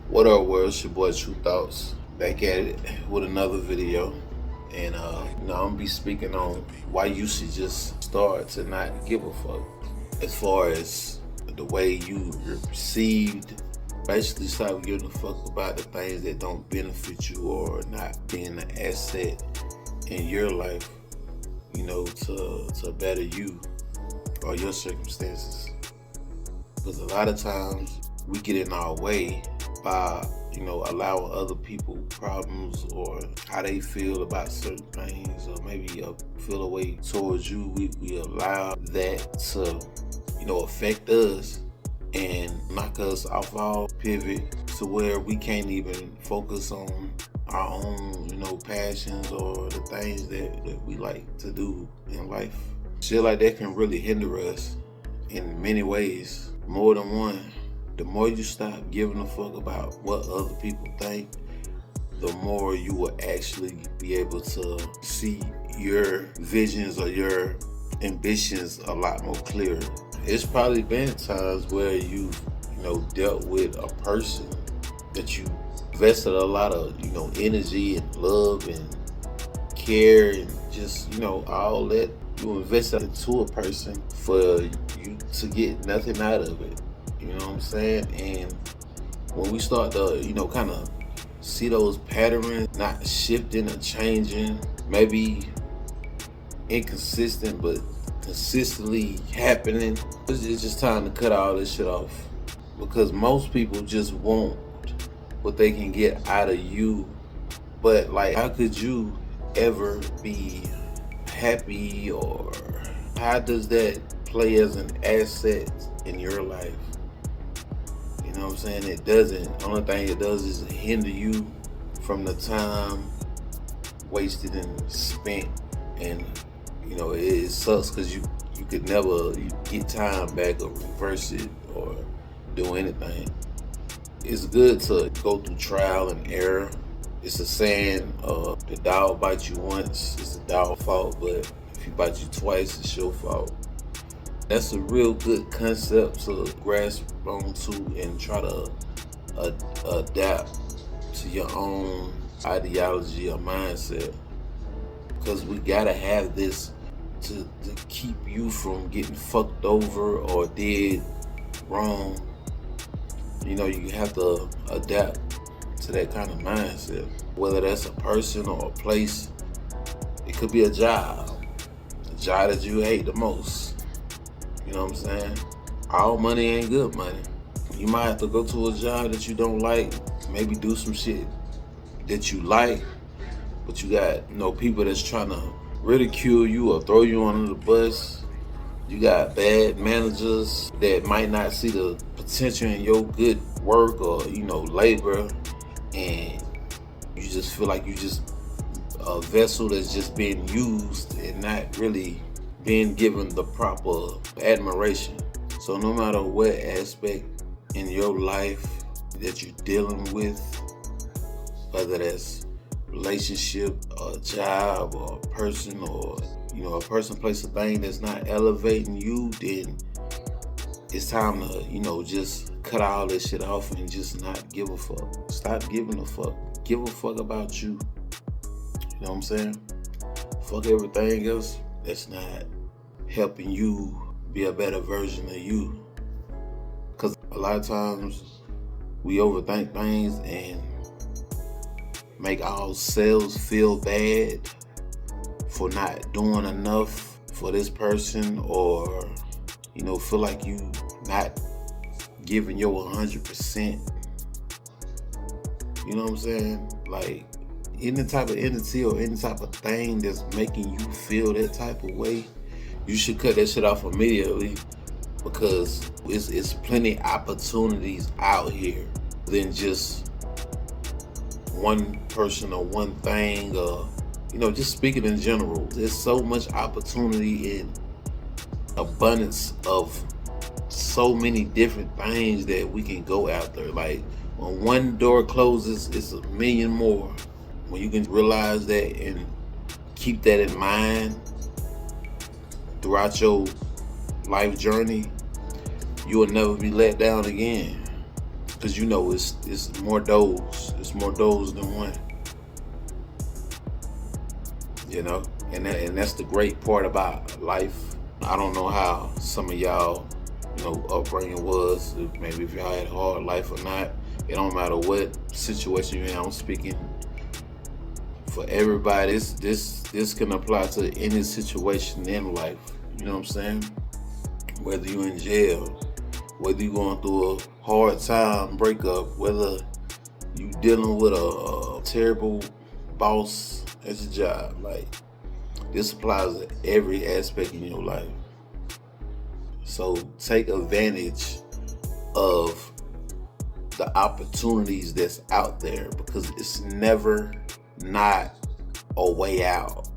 What up, world? It's your boy TruThoughtz back at it with another video. And I'm gonna be speaking on why you should just start to not give a fuck. As far as the way you're perceived, basically stop giving a fuck about the things that don't benefit you or not being an asset in your life, to better you or your circumstances. Because a lot of times we get in our way by allowing other people problems or how they feel about certain things, or maybe feel a way towards you. We allow that to affect us and knock us off our pivot to where we can't even focus on our own passions or the things that we like to do in life. Shit like that can really hinder us in many ways, more than one. The more you stop giving a fuck about what other people think, the more you will actually be able to see your visions or your ambitions a lot more clearer. It's probably been times where you've dealt with a person that you invested a lot of energy and love and care and just all that you invested into a person for you to get nothing out of it. You know what I'm saying? And when we start to kind of see those patterns not shifting or changing, maybe inconsistent but consistently happening, it's just time to cut all this shit off. Because most people just want what they can get out of you. But like, how could you ever be happy, or how does that play as an asset in your life? You know what I'm saying? It doesn't. The only thing it does is hinder you from the time wasted and spent. And it sucks because you could never get time back or reverse it or do anything. It's good to go through trial and error. It's a saying, the dog bites you once, it's the dog's fault, but if he bites you twice, it's your fault. That's a real good concept to grasp onto and try to adapt to your own ideology or mindset. Because we gotta have this to keep you from getting fucked over or did wrong. You have to adapt to that kind of mindset. Whether that's a person or a place, it could be a job that you hate the most. You know what I'm saying? All money ain't good money. You might have to go to a job that you don't like, maybe do some shit that you like, but you got people that's trying to ridicule you or throw you under the bus. You got bad managers that might not see the potential in your good work or labor, and you just feel like you just a vessel that's just being used and not really being given the proper admiration. So no matter what aspect in your life that you're dealing with, whether that's relationship, a job, or a person, or a person, place, a thing that's not elevating you, then it's time to just cut all this shit off and just not give a fuck. Stop giving a fuck. Give a fuck about you. You know what I'm saying? Fuck everything else that's not helping you be a better version of you. Because a lot of times we overthink things and make ourselves feel bad for not doing enough for this person, or feel like you not giving your 100%. You know what I'm saying? Like, any type of entity or any type of thing that's making you feel that type of way, you should cut that shit off immediately, because it's plenty opportunities out here than just one person or one thing, or just speaking in general. There's so much opportunity in abundance of so many different things that we can go after. Like, when one door closes, it's a million more. When you can realize that and keep that in mind throughout your life journey, you will never be let down again. Cause it's more doors. It's more doors than one. And that's the great part about life. I don't know how some of y'all, upbringing was. Maybe if y'all had a hard life or not. It don't matter what situation you're in. I'm speaking for everybody. This can apply to any situation in life. You know what I'm saying? Whether you're in jail, whether you're going through a hard time breakup, whether you dealing with a terrible boss at your job, like this applies to every aspect in your life. So take advantage of the opportunities that's out there, because it's never not a way out,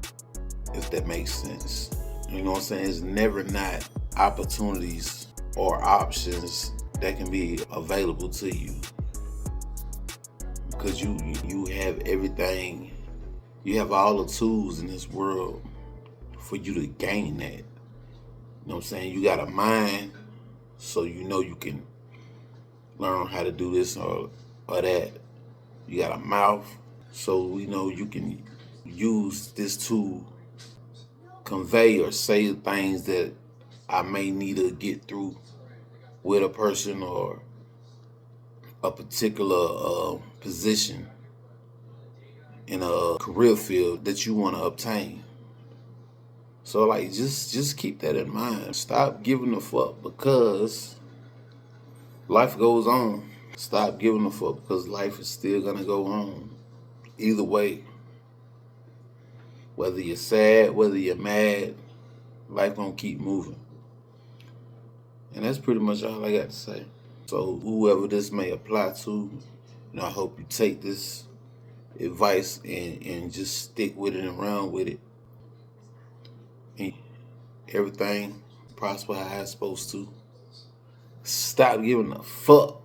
if that makes sense. You know what I'm saying? It's never not opportunities or options that can be available to you, because you have everything. You have all the tools in this world for you to gain that. You know what I'm saying? You got a mind, so you can learn how to do this or that. You got a mouth, so you can use this to convey or say things that I may need to get through with a person or a particular position in a career field that you want to obtain. So like just keep that in mind. Stop giving a fuck because life goes on. Stop giving a fuck because life is still gonna go on. Either way. Whether you're sad, whether you're mad, life gonna keep moving. And that's pretty much all I got to say. So whoever this may apply to, I hope you take this advice and just stick with it and run with it. And everything prosper how it's supposed to. Stop giving a fuck.